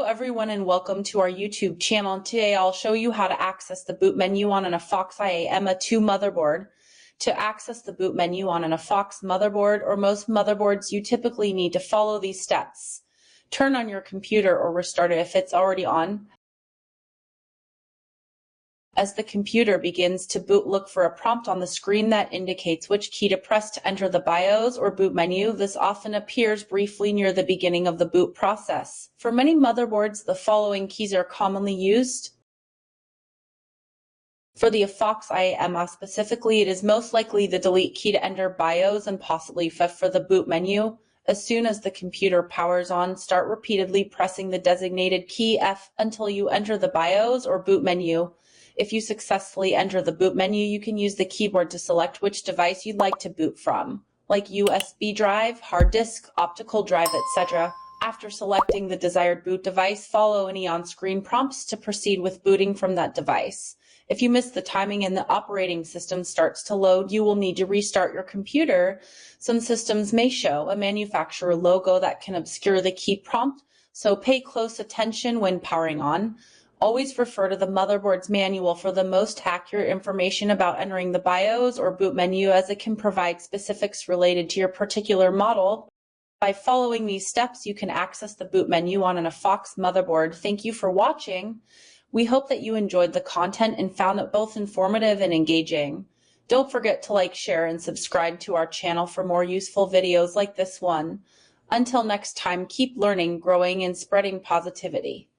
everyone and welcome to our YouTube channel. Today I'll show you how to access the boot menu on an Afox IH61 MA2 motherboard. To access the boot menu on an Afox motherboard or most motherboards, you typically need to follow these steps. Turn on your computer or restart it if it's already on. As the computer begins to boot, look for a prompt on the screen that indicates which key to press to enter the BIOS or boot menu. This often appears briefly near the beginning of the boot process. For many motherboards, the following keys are commonly used. For the Afox IH specifically, it is most likely the delete key to enter BIOS and possibly F for the boot menu. As soon as the computer powers on, start repeatedly pressing the designated key F until you enter the BIOS or boot menu. If you successfully enter the boot menu, you can use the keyboard to select which device you'd like to boot from, like USB drive, hard disk, optical drive, etc. After selecting the desired boot device, follow any on-screen prompts to proceed with booting from that device. If you miss the timing and the operating system starts to load, you will need to restart your computer. Some systems may show a manufacturer logo that can obscure the key prompt, so pay close attention when powering on. Always refer to the motherboard's manual for the most accurate information about entering the BIOS or boot menu, as it can provide specifics related to your particular model. By following these steps, you can access the boot menu on an Afox motherboard. Thank you for watching. We hope that you enjoyed the content and found it both informative and engaging. Don't forget to like, share, and subscribe to our channel for more useful videos like this one. Until next time, keep learning, growing, and spreading positivity.